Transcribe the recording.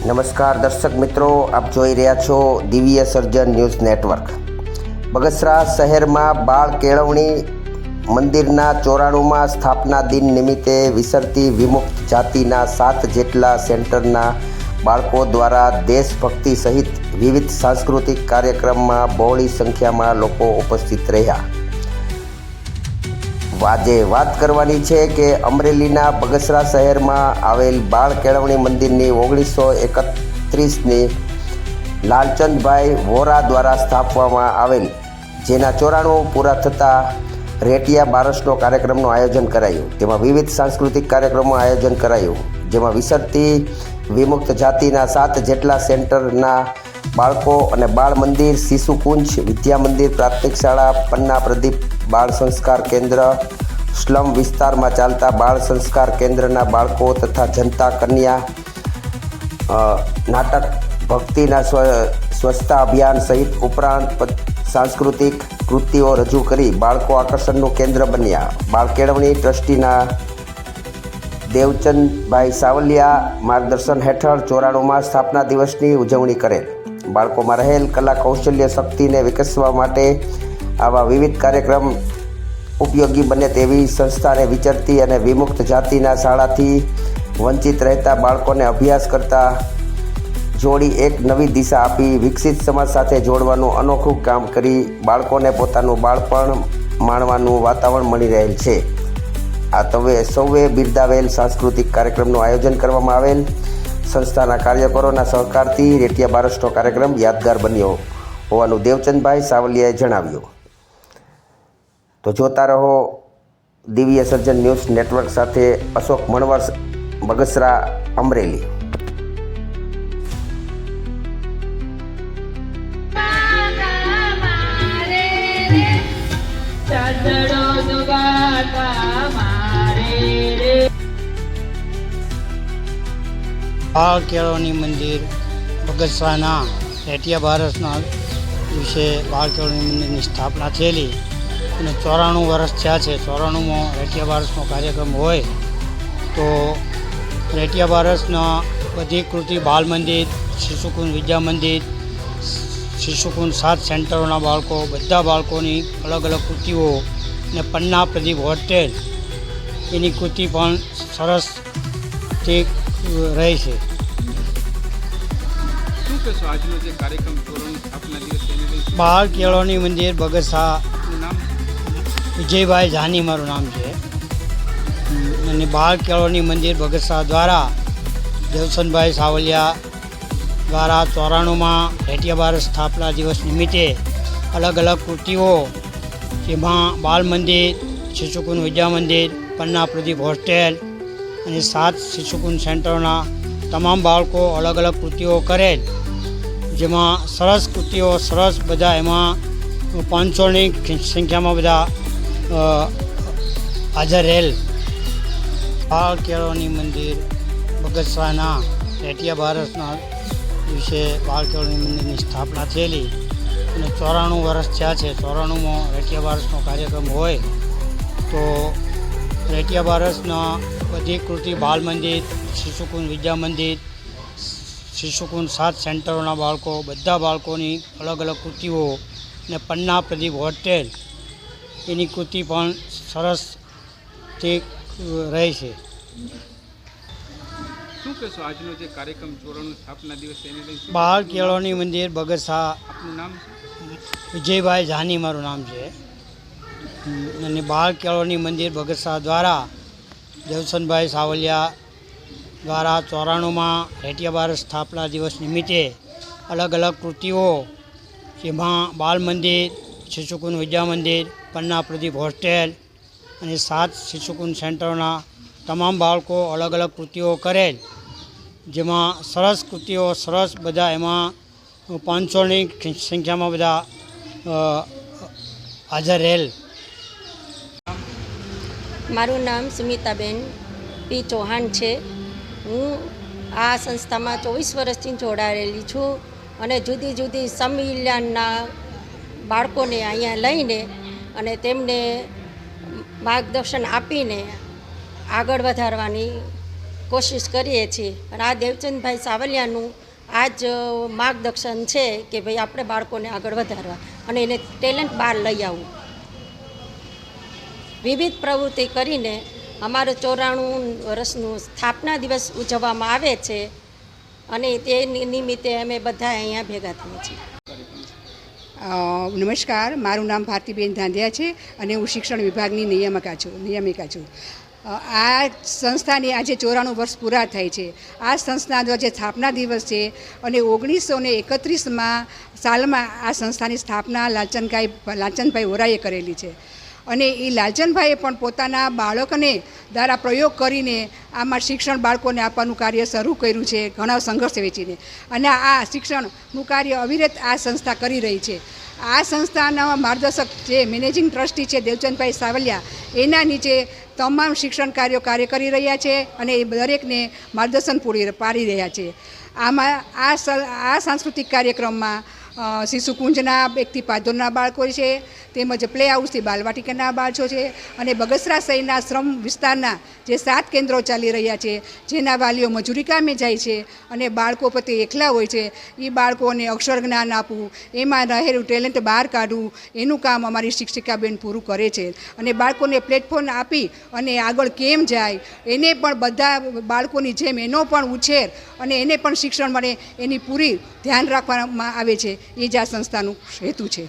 નમસ્કાર દર્શક મિત્રો, આપ જોઈ રહ્યા છો દિવ્ય સર્જન ન્યૂઝ નેટવર્ક। બગસરા શહેરમાં બાળ કેળવણી મંદિરના 94માં સ્થાપના દિન નિમિત્તે વિસરતી વિમુક્ત જાતિના 7 જેટલા સેન્ટરના બાળકો દ્વારા દેશભક્તિ સહિત વિવિધ સાંસ્કૃતિક કાર્યક્રમમાં બહોળી સંખ્યામાં લોકો ઉપસ્થિત રહ્યા। આજે વાત કરવાની છે કે અમરેલીના બગસરા શહેરમાં આવેલ બાળ કેળવણી મંદિરની 1931ની લાલચંદભાઈ વોરા દ્વારા સ્થાપવામાં આવેલ, જેના 94 પૂરા થતાં રેટિયા બારસનો કાર્યક્રમનું આયોજન કરાયું। તેમાં વિવિધ સાંસ્કૃતિક કાર્યક્રમોનું આયોજન કરાયું, જેમાં વિસરતી વિમુક્ત જાતિના 7 જેટલા સેન્ટરના બાળકો અને બાળ મંદિર, શિશુકુંજ, વિદ્યા મંદિર, પ્રાથમિક શાળા, પન્ના પ્રદીપ બાળ સંસ્કાર કેન્દ્ર, સ્લમ વિસ્તારમાં ચાલતા બાળ સંસ્કાર કેન્દ્રના બાળકો તથા જનતા કન્યા નાટક, ભક્તિના સ્વચ્છતા અભિયાન સહિત ઉપરાંત સાંસ્કૃતિક કૃતિઓ રજૂ કરી બાળકો આકર્ષણનું કેન્દ્ર બન્યા। બાળ કેળવણી ટ્રસ્ટીના દેવચંદભાઈ સાવલિયા માર્ગદર્શન હેઠળ 94માં સ્થાપના દિવસની ઉજવણી કરેલ। બાળકોમાં રહેલ કલા કૌશલ્ય શક્તિને વિકસાવવા માટે આવા વિવિધ કાર્યક્રમ ઉપયોગી બને તેવી સંસ્થાને વિચરતી અને વિમુક્ત જાતિના શાળાથી વંચિત રહેતા બાળકોને અભ્યાસ કરતા જોડી એક નવી દિશા આપી વિકસિત સમાજ સાથે જોડવાનું અનોખું કામ કરી બાળકોને પોતાનું બાળપણ માણવાનું વાતાવરણ મળી રહેલ છે। આ સૌએ બિરદાવેલ સાંસ્કૃતિક કાર્યક્રમનું આયોજન કરવામાં આવેલ। સંસ્થાના કાર્યકરોના સહકારથી રેટિયા બારસનો કાર્યક્રમ યાદગાર બન્યો હોવાનું દેવચંદભાઈ સાવલિયાએ જણાવ્યું। તો જોતા રહો દિવ્ય સર્જન ન્યૂઝ નેટવર્ક સાથે અશોક મણવર, બગસરા, અમરેલી। બાળ કેળવણી મંદિર બગસરાના રેટિયા બારસના દિવસે બાળ કેળવણી મંદિરની સ્થાપના થયેલી અને 94 વર્ષ થયા છે। 94માં રેટિયા બારસનો કાર્યક્રમ હોય તો રેટિયા બારસના બધી કૃતિ બાળ મંદિર, શિશુકુંજ, વિદ્યા મંદિર, શિશુકુંજ 7 સેન્ટરોના બાળકો, બધા બાળકોની અલગ અલગ કૃતિઓ અને પન્ના પ્રદીપ હોટેલ એની કૃતિ પણ સરસ ઠીક રહે છે। શું કહેશો આજનો જે કાર્યક્રમ સ્થાપના દિવસ બાળ કેળવણી મંદિર બગસરા, નામ વિજયભાઈ જાની મારું નામ છે, અને બાળ કેળવણી મંદિર બગસરા દ્વારા દેવચંદભાઈ સાવલિયા દ્વારા 94માં રેટિયા બારસ સ્થાપના દિવસ નિમિત્તે અલગ અલગ કૃતિઓ, જેમાં બાળ મંદિર, શિશુકુંજ વિદ્યા મંદિર, પન્ના પ્રદીપ હોસ્ટેલ અને 7 શિશુકુંજ સેન્ટરના તમામ બાળકો અલગ અલગ કૃતિઓ કરેલ, જેમાં સરસ કૃતિઓ, સરસ બધા એમાં 500ની સંખ્યામાં બધા હાજર રહેલ। બાળ કેળવણી મંદિર બગસરાના રેટિયા બારસના દિવસે બાળ કેળવણી મંદિરની સ્થાપના થયેલી અને 94 વર્ષ થયા છે। 94માં રેટિયા બારસનો કાર્યક્રમ હોય તો રેટિયા બારસના બધી કૃતિ બાળ મંદિર, શિશુકુંજ, વિદ્યા મંદિર, શિશુકુંજ 7 સેન્ટરોના બાળકો, બધા બાળકોની અલગ અલગ કૃતિઓ અને પન્ના પ્રદીપ હોટેલ એની કૃતિ પણ સરસ ઠીક રહે છે। શું કહેશો આજનો જે કાર્યક્રમ 94 સ્થાપના દિવસ એને લઈને બાળ કેળવણી મંદિર બગસરા, આપનું નામ વિજયભાઈ જાની મારું નામ છે, અને બાળ કેળવણી મંદિર બગસરા દ્વારા દેવચંદભાઈ સાવલિયા દ્વારા 94માં રેટિયા બારસ સ્થાપના દિવસ નિમિત્તે અલગ અલગ કૃતિઓ, જેમાં બાળ મંદિર, શિશુકુંજ વિદ્યા મંદિર, પન્ના પ્રદીપ હોસ્ટેલ અને 7 શિશુકુંજ સેન્ટરના તમામ બાળકો અલગ અલગ કૃતિઓ કરેલ, જેમાં સરસ કૃતિઓ, સરસ બધા એમાં 500ની સંખ્યામાં બધા હાજર રહેલ। મારું નામ સુમિતાબેન પી ચૌહાણ છે। હું આ સંસ્થામાં 24 વર્ષથી જોડાયેલી છું અને જુદી જુદી સંમિલનના બાળકોને અહીંયા લઈને અને તેમને માર્ગદર્શન આપીને આગળ વધારવાની કોશિશ કરીએ છીએ. અને આ દેવચંદભાઈ સાવલિયાનું આ જ માર્ગદર્શન છે કે ભાઈ આપણે બાળકોને આગળ વધારવા અને એને ટેલેન્ટ બહાર લઈ આવવું. વિવિધ પ્રવૃત્તિ કરીને અમારો 94 વર્ષનું સ્થાપના દિવસ ઉજવવામાં આવે છે અને તે નિમિત્તે અમે બધા અહીંયા ભેગા થઈએ છીએ. નમસ્કાર, મારું નામ ભારતીબેન ધાંધિયા છે અને હું શિક્ષણ વિભાગની નિયામિકા છું. આ સંસ્થાની આજે 94 વર્ષ પૂરા થાય છે. આ સંસ્થાનો જે સ્થાપના દિવસ છે અને 1931 સાલમાં આ સંસ્થાની સ્થાપના લાલચંદભાઈ વોરાએ કરેલી છે. અને એ લાલચંદભાઈએ પણ પોતાના બાળકને દ્વારા પ્રયોગ કરીને આમાં શિક્ષણ બાળકોને આપવાનું કાર્ય શરૂ કર્યું છે, ઘણા સંઘર્ષ વેચીને. અને આ શિક્ષણનું કાર્ય અવિરત આ સંસ્થા કરી રહી છે. આ સંસ્થાના માર્ગદર્શક જે મેનેજિંગ ટ્રસ્ટી છે દેવચંદભાઈ સાવલિયા, એના નીચે તમામ શિક્ષણ કાર્ય કરી રહ્યા છે અને એ દરેકને માર્ગદર્શન પૂરી પાડી રહ્યા છે. આમાં આ સાંસ્કૃતિક કાર્યક્રમમાં શિશુકુંજના 1 થી 5 ધોરણના બાળકો છે, તેમજ પ્લે હાઉસથી બાલવાટિકાના બાળકો છે અને બગસરા શહેરના શ્રમ વિસ્તારના જે 7 કેન્દ્રો ચાલી રહ્યા છે, જેના વાલીઓ મજૂરી કામે જાય છે અને બાળકો પોતે એકલા હોય છે, એ બાળકોને અક્ષર જ્ઞાન આપવું, એમાં રહેલું ટેલેન્ટ બહાર કાઢવું, એનું કામ અમારી શિક્ષિકાબેન પૂરું કરે છે. અને બાળકોને પ્લેટફોર્મ આપી અને આગળ કેમ જાય એને પણ બધા બાળકોની જેમ એનો પણ ઉછેર અને એને પણ શિક્ષણ મળે એની પૂરી ધ્યાન રાખવામાં આવે છે. એ જ આ સંસ્થાનું હેતુ છે.